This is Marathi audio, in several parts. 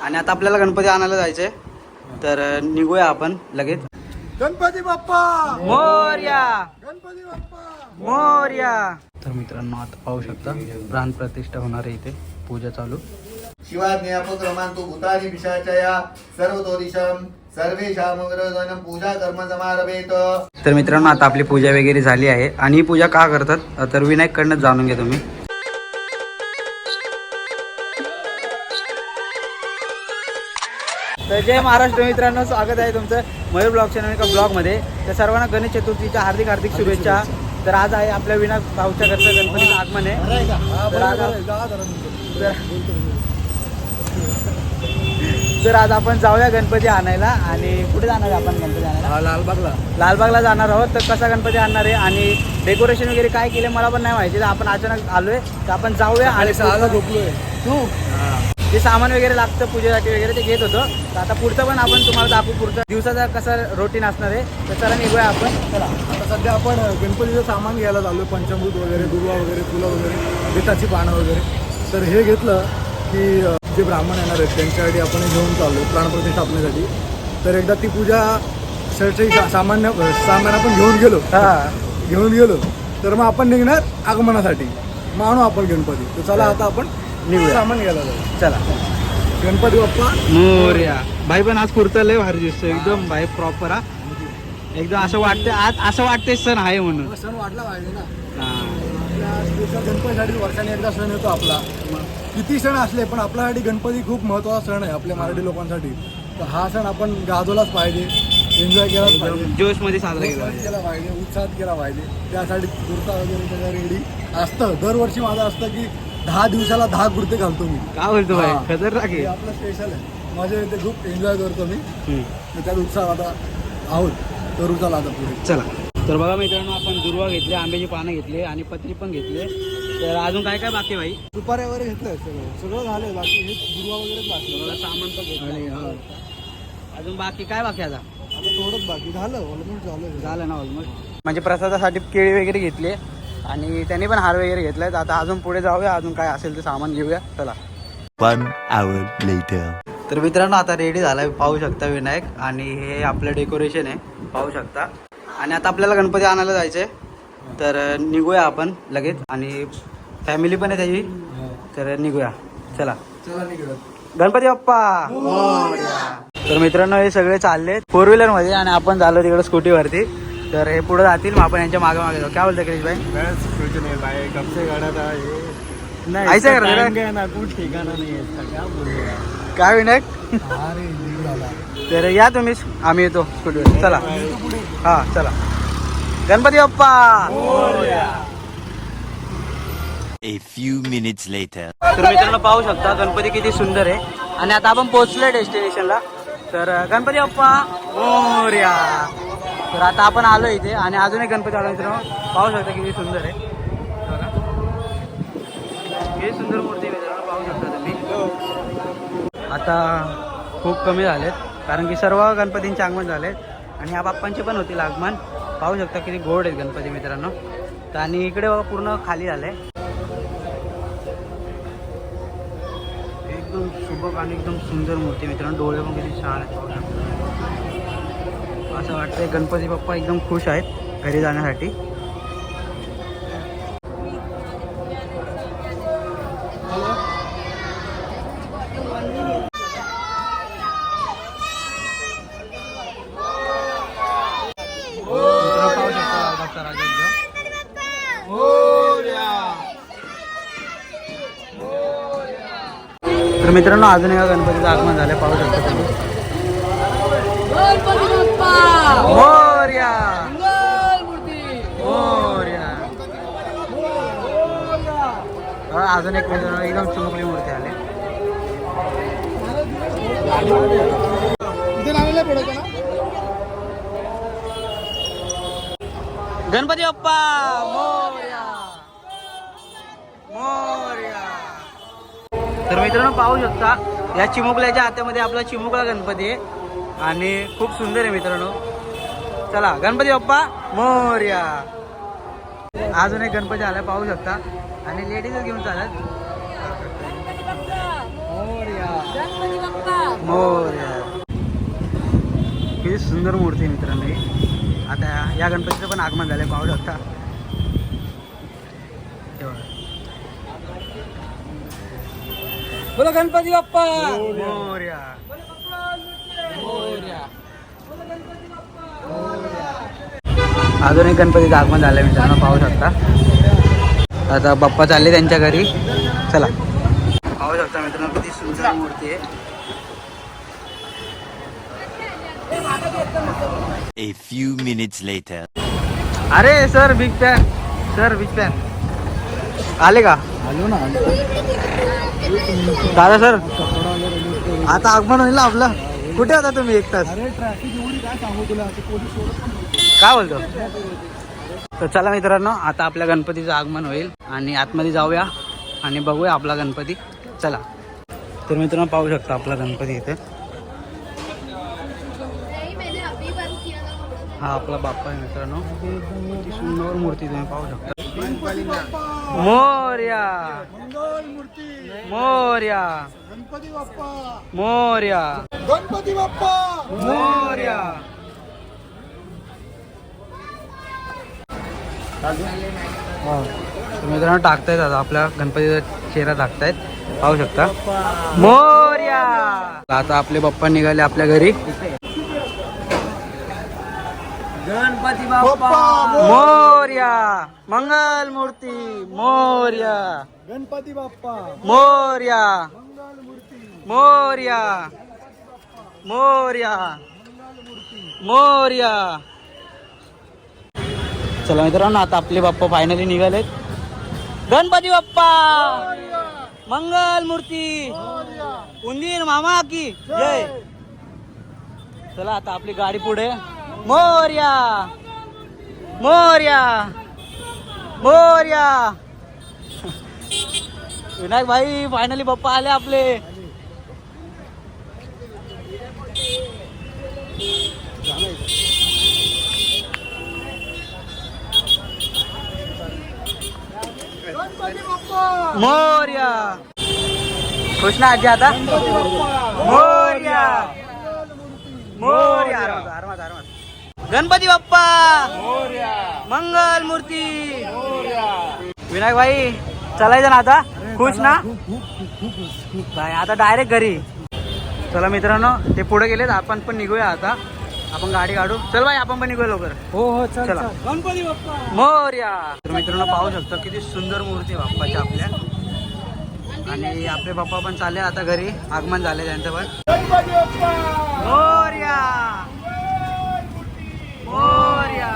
आणि आता आपल्याला गणपती आणायला जायचंय, तर निघूया आपण लगेच. गणपती बाप्पा मोरया, गणपती बाप्पा मोरया. तर मित्रांनो आता पाहू शकता प्राण प्रतिष्ठा होणार आहे, इथे पूजा चालू. शिवाज्ञापक्रमांतु भूतानि पिशाचया सर्वतोदिशं सर्वेषामग्रजनं पूजा कर्म समारभेत. तर मित्रांनो आता आपली पूजा वगैरे झाली आहे. आणि ही पूजा का करतात तर विनायक कडनं जाणून घ्या तुम्ही. तर जय महाराष्ट्र मित्रांनो, स्वागत आहे तुमचं मयूर ब्लॉग चॅनल एका ब्लॉगमध्ये. तर सर्वांना गणेश चतुर्थीच्या हार्दिक हार्दिक शुभेच्छा. तर आज आहे आपल्या विनायक भाऊच्या घरचं गणपतीचं आगमन आहे. तर आज आपण जाऊया गणपती आणायला. आणि कुठे जाणार आहे आपण गणपती आणायला? लालबागला. लालबागला जाणार आहोत. तर कसा गणपती आणणार आहे आणि डेकोरेशन वगैरे काय केलं मला पण नाही माहिती. तर आपण अचानक आलोय, तर आपण जाऊया. आणि सहाला झोपलोय. तू जे सामान वगैरे लागतं पूजेसाठी वगैरे ते घेत होतो. तर आता पुढचं पण आपण तुम्हाला दाखवू, पुढचं दिवसाचा कसं रुटीन असणार आहे. तर चला निघूया आपण. चला आता सध्या आपण गणपतीचं सामान घ्यायला चाललोय, पंचामृत वगैरे, दुर्वा वगैरे, फुलं वगैरे, बेताची पानं वगैरे. तर हे घेतलं की जे ब्राह्मण येणार आहेत त्यांच्यासाठी आपण हे घेऊन चाललोय प्राणप्रतिष्ठापनेसाठी. तर एकदा ती पूजा सरची सामान आपण घेऊन गेलो तर मग आपण निघणार आगमनासाठी. मग आणू आपण गणपती. तर चला आता आपण निघूया, सामान घ्यायला जाऊ. चला. गणपती बाप्पा मोरया. भाई पण आज कुर्ता लय भारी दिसतो एकदम. भाई प्रॉपर हा एकदम. असं वाटतं आज, असं वाटतंय सण आहे म्हणून. सण वाटला पाहिजे ना. हा. आपल्या गणपतीसाठी वर्षाने एकदा सण येतो आपला. किती सण असले पण आपल्यासाठी गणपती खूप महत्त्वाचा सण आहे आपल्या मराठी लोकांसाठी. तर हा सण आपण गाजवलाच पाहिजे, एन्जॉय केलाच पाहिजे, जोश मध्ये साजरा केला पाहिजे, उत्साहात केला पाहिजे. त्यासाठी कुर्ता वगैरे सगळं रेडी असतं. दरवर्षी माझं असतं की 10 दिवसाला 10 कुर्ते घालतो मी. काय बोलतो भाई, हा. खतरनाक हे आहे. आपलं स्पेशल आहे. माझ्या इथे खूप एन्जॉय करतो मी. तर त्यात उत्साह आता आहोत. तर चला आता पुढे. चला. तर बघा मित्रांनो, आपण दुर्वा घेतले, आंब्याची पानं घेतले आणि पत्री पण घेतले. तर अजून काय काय बाकी भाई? सुपाऱ्या वगैरे घेतलंय, सगळं झालंय. बाकी हे दुर्वा वगैरेच बाकी. बघा सामान पण आणि घेतलं. अजून बाकी काय बाकी आता? आता थोडंच बाकी झालं, ऑलमोस्ट झालं ना ऑलमोस्ट. म्हणजे प्रसादासाठी केळी वगैरे घेतली आणि त्यांनी पण हार वगैरे घेतलाय. आता अजून पुढे जाऊया, अजून काय असेल ते सामान घेऊया. चला. 1 hour later. तर मित्रांनो आता रेडी झालाय, पाहू शकता विनायक. आणि हे आपलं डेकोरेशन आहे, पाहू शकता. आणि आता आपल्याला गणपती आणायला जायचंय, तर निघूया आपण लगेच. आणि फॅमिली पण आहे त्याची, तर निघूया. चला गणपती बाप्पा. तर मित्रांनो हे सगळे चालले 4 व्हीलर मध्ये आणि आपण चाललो तिकडे स्कूटीवरती. तर हे पुढे जातील, मग आपण यांच्या मागे मागे जाऊ. काय बोलतो क्रिश भाई? ऐसा कर काय विनायक? तर या तुम्ही, आम्ही येतो स्कूटीवर. चला. हा चला. Ganpati Bappa. A few minutes later. तर मित्रांनो पाहू शकता गणपती किती सुंदर आहे. आणि आता आपण पोहोचलोय डेस्टिनेशनला. तर गणपती बाप्पा मोरया. तर आता आपण आलो इथे आणि अजून एक गणपती आलो. मित्रांनो पाहू शकता किती सुंदर आहे. किती सुंदर मूर्ती मित्रांनो, पाहू शकता तुम्ही. आता खूप कमी झालेत कारण की सर्व गणपतींचे आगमन झालेत. आणि ह्या बाप्पांचे पण होतील आगमन. पाहू शकता किती गोड आहेत गणपती मित्रांनो. तर आणि इकडे बघा पूर्ण खाली झालंय. एकदम सुबक आणि एकदम सुंदर मूर्ती मित्रांनो. डोळे पण किती छान आहेत. असं वाटतंय गणपती बाप्पा एकदम खुश आहेत घरी जाण्यासाठी. पाहू शकता तर मित्रांनो अजून एका गणपतीचं आगमन झालं, पाहू शकता तुम्ही. मोरया मोरया. अजून एक मित्रांनो एकदम चमकली मूर्ती आली. गणपती बाप्पा मोरया मोरया. तर मित्रांनो पाहू शकता या चिमुकल्याच्या हातामध्ये आपला चिमुकला गणपती आहे आणि खूप सुंदर आहे मित्रांनो. चला गणपती बाप्पा मोरया. अजून एक गणपती आलाय, पाहू शकता. आणि लेडीजच घेऊन चालत. मोरया. मोरया. किती सुंदर मूर्ती आहे मित्रांनो ही. आता या गणपतीचं पण आगमन झालंय, पाहू शकता. बोला गणपती बाप्पा मोरया. अजून एक गणपतीचं आगमन झालंय मित्रांनो, पाहू शकता. आता बाप्पा चालले त्यांच्या घरी. चला पाहू शकता मित्रांनो किती सुंदर मूर्ती आहे. A few minutes later. अरे sir big fan, sir big fan. आले का? आलो ना. दादा सर आता आगमन होईल ना आपलं. कुठे होता तुम्ही एक तास? अरे ट्रॅफिक एवढी काय सांगू तुला, पोलीस सोडत पण नव्हते. काय बोलतो? तर चला मित्रांनो, आता आपल्या गणपतीचं आगमन होईल आणि आतमध्ये जाऊया आणि बघूया आपला गणपती. चला. तर मित्रांनो पाहू शकता आपला गणपती इथे. हा आपला बाप्पा आहे मित्रांनो. किती सुंदर मूर्ती तुम्ही पाहू शकता. मोरया मोरया गणपती बाप्पा मोरया गणपती बाप्पा मोरया. तर मित्रांनो टाकतायत आता आपल्या गणपतीचा चेहरा टाकतायत, पाहू शकता. मोरया. आता आपले बाप्पा निघाले आपल्या घरी. गणपती मोरया. मंगल मूर्ती मोरया. गणपती बाप्पा मोरया मंगल मूर्ती मोरया मोरया मोरया. चला मित्रांनो, आता आपले बाप्पा फायनली निघालेत. गणपती बाप्पा मंगल मूर्ती उंदीर मामा की जय. चला आता आपली गाडी पुढे. मोरया मोरया मोरया. विनायक भाई फायनली बाप्पा आले आपले. मोरया. खुश ना आजी आता. मोरया मोरया. आरामात आरामात. गणपती बाप्पा मंगल मूर्ती. विनायक भाई चालायचं ना आता. खुश ना काय? आता डायरेक्ट घरी. चला मित्रांनो, ते पुढे गेलेत, आपण पण निघूया आता. आपण गाडी काढू. चल भाई आपण पण निघूया लवकर. हो हो चल चला. चल. गणपती बाप्पा मोरया. तर मित्रांनो पाहू शकता किती सुंदर मूर्ती आहे बाप्पाच्या आपल्या. आणि आपले बाप्पा पण चालले आता घरी. आगमन झाले त्यांचं पण. गणपती बाप्पा मोरया मोरया.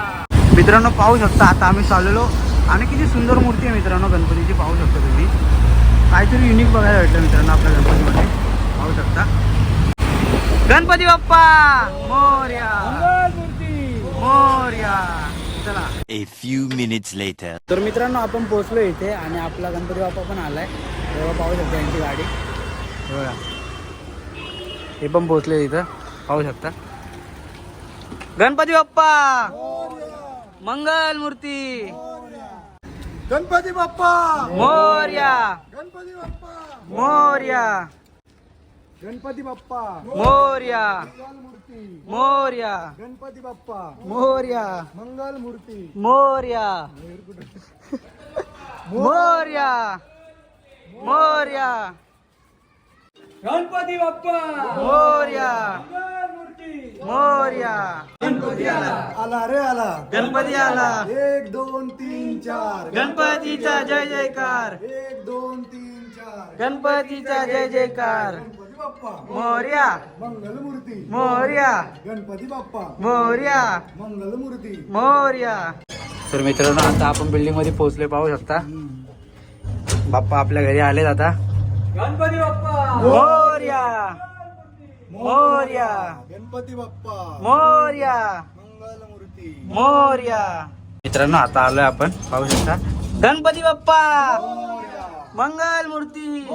मित्रांनो पाहू शकता आता आम्ही चाललेलो आणि किती सुंदर मूर्ती आहे मित्रांनो गणपतीची, पाहू शकता तुम्ही. काहीतरी युनिक बघायला भेटलं मित्रांनो आपल्या गणपतीमध्ये, पाहू शकता. गणपती बाप्पा मोरया मंगल मूर्ती मोरया. चला. A few minutes later. तर मित्रांनो आपण पोहोचलो इथे आणि आपला गणपती बाप्पा पण आलाय. तेव्हा पाहू शकता यांची गाडी बघा. हे पण पोहोचले इथं, पाहू शकता. गणपती बाप्पा मंगल मूर्ती गणपती बाप्पा मोरया गणपती बाप्पा मोरया गणपती बाप्पा मोरया मंगल मूर्ती मोरया गणपती बाप्पा मोरया मंगल मूर्ती मोरया मोरया मोरया गणपती बाप्पा मोरया मंगल मूर्ती मोरया. गणपती आला रे आला. गणपती आला. 1 2 3 4 गणपतीचा जय जयकार. 1 2 3 4 गणपतीचा जय जयकार. गणपती बाप्पा मोरया मंगल मूर्ती मोरया गणपती बाप्पा मोरया मंगल मूर्ती मोरया. तर मित्रांनो आता आपण बिल्डिंग मध्ये पोहोचले, पाहू शकता. बाप्पा आपल्या घरी आलेत आता. गणपती बाप्पा मोरया मोरया गणपती बाप्पा मोरया मंगल मूर्ती मोरया. मित्रांनो आता आलोय आपण, पाहू शकता. गणपती बाप्पा मंगल मूर्ती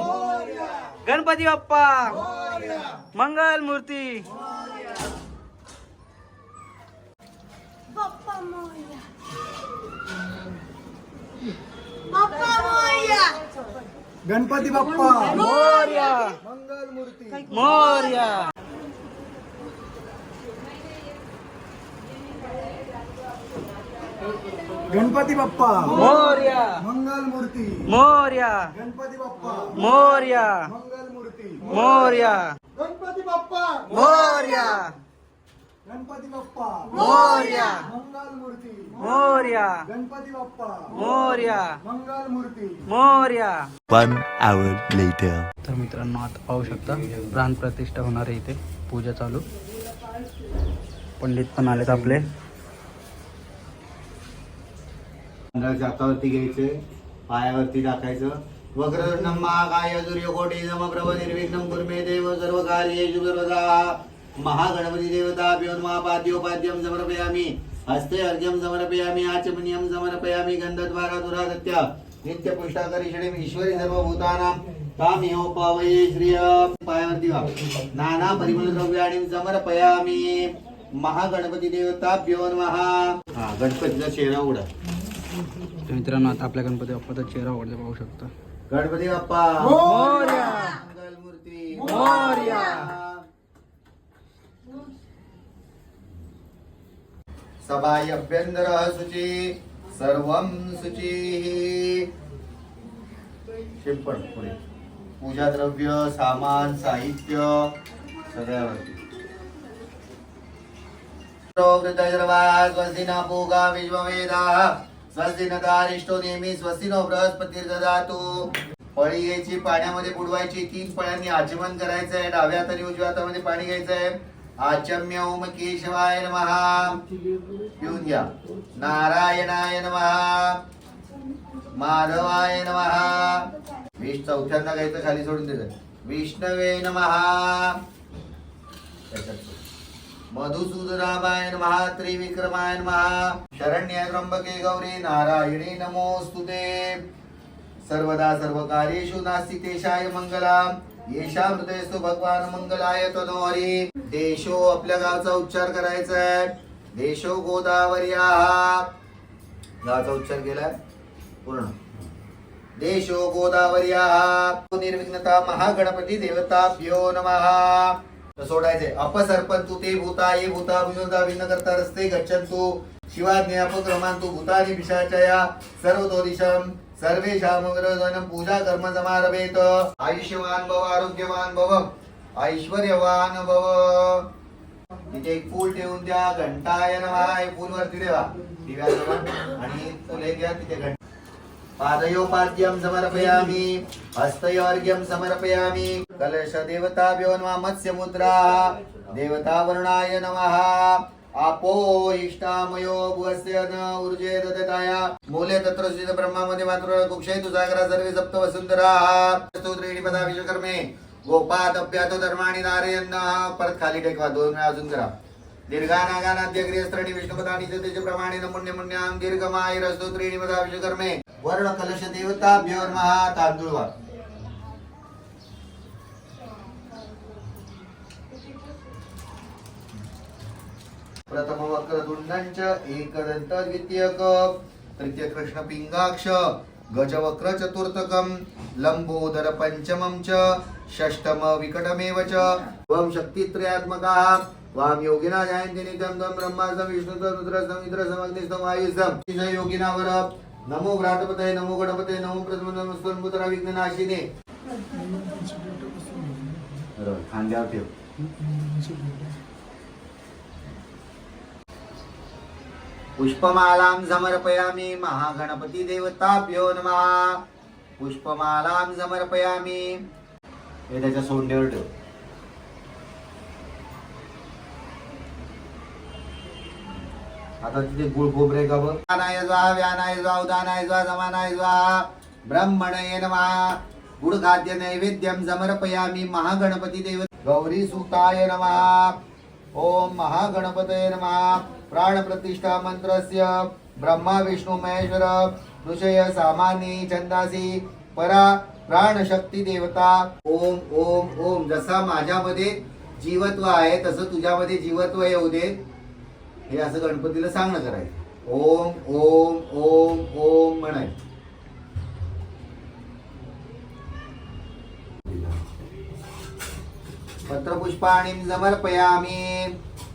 गणपती बाप्पा मंगल मूर्ती. Papa Moya. Papa Moya. Ganpati Bappa Morya मंगल मूर्ती मोरया. गणपती बाप्पा मोरया मंगल मूर्ती मोरया गणपती बाप्पा मोरया मंगल मूर्ती मोरया गणपती बाप्पा मोरया गणपती बाप्पा मोरया मंगल मूर्ती मोरया गणपती बाप्पा मोरया मंगल मूर्ती मोरया. 1 hour later. तर मित्रांनो आता पाहू शकता प्राण प्रतिष्ठा होणार आहे इथे, पूजा चालू. पंडित पण आलेत आपले. तांदळाच्या हातावरती घ्यायचे, पायावरती टाकायचं. वक्रतुंडं महाकाय सूर्यकोटी समप्रभ निर्विघ्नं कुर्मे देव सर्व कार्येषु सर्वदा. महागणपती देवताभ्यो नमः. पाद्योपाद्यं समर्पयामि, हस्ते अर्घ्यं समर्पयामि, आचमनीयं समर्पयामि. गन्धद्वारा दुरागत्य नित्यपुष्टाकरीषणे ईश्वरी सर्वभूतानां तामिहोपवये श्रिय. पायावरती वा नाना परिमल द्रव्याणि समर्पयामि. महागणपती देवताभ्यो नमः. हा गणपतीचा चेहरा उघडा. तर मित्रांनो आता आपल्या गणपती बाप्पाचा चेहरा वगैरे पाहू शकता. गणपती बाप्पा मोरया मंगल मूर्ती मोरया. सभाय अभ्यंतर शुची सर्वं शुची. शिंपण पुढे पूजा द्रव्य सामान साहित्य सगळ्यावरती. स्वस्ति न पूगा विश्ववेदाः स्वस्ति न दारिष्टो नेमी स्वस्ति नो बृहस्पतिर्दधातु. पळी घ्यायची, पाण्यामध्ये बुडवायची, 3 पळ्यांनी आचमन करायचंय. डाव्या हाताने उजव्या हातामध्ये पाणी घ्यायचंय. आचम्य ओम केशवाय नमः. पिऊन घ्या. नारायणाय नमः. माधवाय नमः. चौथ्यांदा घ्यायचं, खाली सोडून द्यायचं. विष्णवे नमः. मधुसूदनाय नमः. त्रिविक्रमाय नमः. शरण्ये त्र्यंबके गौरी नारायणी नमोस्तुते. सर्वदा सर्व कार्येषु नास्ति तेषाय मंगलम. येषा हृदयस्तु भगवान मंगलाय तनोहरी. देशो आपल्या गावचा उच्चार करायचा आहे. देशो गोदावर्याः. गावचा उच्चार केलाय पूर्ण. देशो गोदावर्याः. निर्विघ्नता महागणपती देवताभ्यो नमः. सोडायचे. अपसर्पंतु ते भूता ये भूता विनोदा विघ्न करता रस्ते गच्छन्तु शिवाज्ञापक्रमांतु भूतानि पिशाचया सर्वतो दिशम सर्वेषामग्रधनं पूजा कर्म समारभेत. आयुष्यवान भव आरोग्यवान भव ऐश्वर्यवान भव. तिथे एक फूल ठेवून द्या. घंटाय नमः. हे फूल वरती ठेवा दिव्याजवळ आणि फुले घ्या तिथे घंटा. पादयोपाद्यं समर्पयामि, हस्तयोर्घ्यं समर्पयामि. कलश देवताभ्यो नमः. मत्स्य मुद्रा देवतावरुणाय नमः. आपो इष्टामयो भुवस्य न ऊर्जे ददताया. मूले तत्र स्थित ब्रह्मामध्ये मातृ कुक्षेतु सागरा सर्वे सप्त वसुंधराः. स्तोत्रेणी पदा विश्वकर्मे गोपात अभ्यातो धर्माणि नारयन्. परत खाली टेकवा. 2 वेळा अजून करा. दीर्घानागानाद्यग्रियस्त्रणी विष्णुपदानी चतेज प्रमाणे नमुन्यमुन्यां दीर्घमायरस्तु त्रीणि पदा विश्वकर्मे. वर्ण कलश देवताभ्यो नमः. तांदूळ वा. प्रथम वक्रतुंडंच एकदंत द्वितीयक तृतीय कृष्ण पिंगाक्ष गजवक्र चतुर्थकम लंबोदर पंचमं च षष्ठम विकटमेव च. त्वं शक्तित्रयात्मकाः वाम योगिना जायन्ति नित्यं त्वं ब्रह्मास्म विष्णुस्म रुद्रस्म इंद्रस्म अग्निस्म वायुस्म. जय योगिनावर नमो व्रातपतये नमो गणपतये नमो प्रथम नमो स्वयंपुत्रा विघ्ननाशिने. खांद्यावर ठेव. पुष्पमालां समर्पयामि. महागणपती देवताभ्यो नमः. पुष्पमालां समर्पयामि. हे त्याच्या सोंडेवर ठेव. आता तिथे गुळ खोबरे का बघ. व्यानाय स्वाहा व्यानाय स्वाहा उदानाय स्वाहा समानाय स्वाहा. ब्रह्मणे नमः. गुड खाद्य नैवेद्यं समर्पयामि. महागणपती देव गौरी सुताय नमः. ओम महागणपतये नमः. प्राण प्रतिष्ठा मंत्रस्य ब्रह्मा विष्णु महेश्वर ऋषय सामान्य छंदासी परा प्राण शक्ती देवता. ओम ओम ओम. जसा माझ्यामध्ये जीवत्व आहे तसं तुझ्यामध्ये जीवत्व येऊ दे. हे असं गणपतीला सांगणं करायचं. ओम ओम ओम ओम म्हणायचं. पत्रपुष्पाणिं समर्पयामि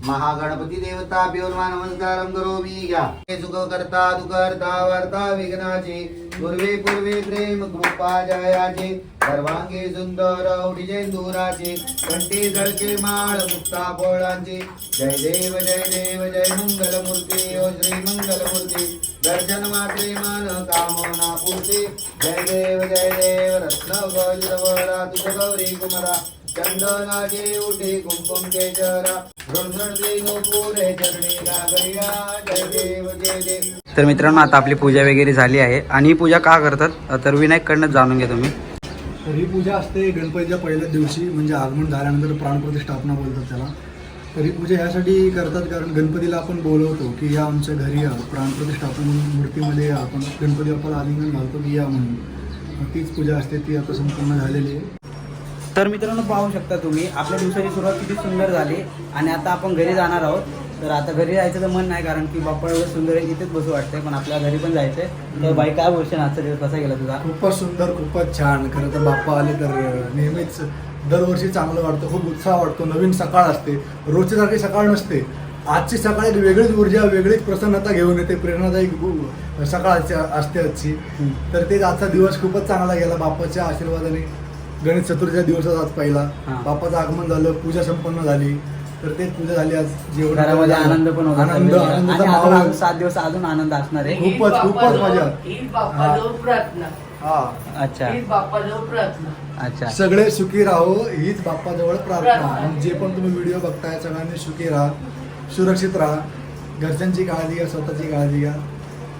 महागणपती देवताभ्यो नमस्कारं करोमि या सुखकर्ता दुःखहर्ता वार्ता विघ्नाचे पूर्वे पूर्वे प्रेम कृपा जयाचे सर्वांगे सुंदर औढिजेंदुराचे कंठी जळके माळ मुक्ता पोळांचे जय देव जय मंगलमूर्ती ओ श्री मंगलमूर्ती दर्शन मात्रे मन कामना पूर्ती जय देव रत्न गौरा तुझ गौरी कुमारा चंदनाचे उठे कुंकुम केशरा ऋणधरते नोपुरे चरणी गागरिया जय देव तर मित्रांनो आता आपली पूजा वगैरे झाली आहे आणि ही पूजा का करतात तर विनायककडनं जाणून घ्या तुम्ही. तर ही पूजा असते गणपतीच्या पहिल्याच दिवशी म्हणजे आगमन झाल्यानंतर प्राणप्रतिष्ठापना बोलतात त्याला. तर ही पूजा ह्यासाठी करतात कारण गणपतीला आपण बोलवतो की या आमच्या घरी या प्राणप्रतिष्ठापन मूर्तीमध्ये या आपण गणपती बाप्पाला आलिंगन घालतो की या म्हणून. मग तीच पूजा असते ती आता संपूर्ण झालेली आहे. तर मित्रांनो पाहू शकता तुम्ही आपल्या दिवसाची सुरुवात किती सुंदर झाली आणि आता आपण घरी जाणार आहोत. तर आता घरी जायचं तर मन नाही कारण की बाप्पा एवढं सुंदर आहे इथेच बसू वाटतंय पण आपल्याला घरी पण जायचंय. तर बाई काय बोलशील आजचा दिवस कसा गेला तुझा? खूपच सुंदर खूपच छान. खरं तर बाप्पा आले तर नेहमीच दरवर्षी चांगलं वाटतं, खूप उत्साह वाटतो. नवीन सकाळ असते, रोजची सारखी सकाळ नसते. आजची सकाळ एक वेगळीच ऊर्जा वेगळीच प्रसन्नता घेऊन येते, प्रेरणादायी सकाळ असते आजची. तर तेच आजचा दिवस खूपच चांगला गेला बाप्पाच्या आशीर्वादाने. गणेश चतुर्थीच्या दिवसात आज पहिला बाप्पाचं आगमन झालं, पूजा संपन्न झाली. तर तेच पूजा झाली आज. जेवढं घरामध्ये आनंद पण होता आनंदाचा आणि माहोल. अजून 7 दिवस अजून आनंद असणार आहे. खूपच खूपच मजा. अच्छा अच्छा सगळे सुखी राहो हीच बाप्पाजवळ प्रार्थना. आणि जे पण तुम्ही व्हिडिओ बघताय सगळ्यांनी सुखी राहा, सुरक्षित राहा, घरच्यांची काळजी घ्या, स्वतःची काळजी घ्या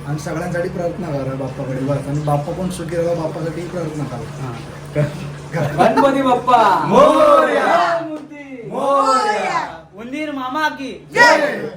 आणि सगळ्यांसाठी प्रार्थना करा बाप्पाकडे बस. आणि बाप्पा पण सुखी राहा, बाप्पासाठी प्रार्थना करा. गणपती बाप्पा मोरया. उंदीर मामा की जय.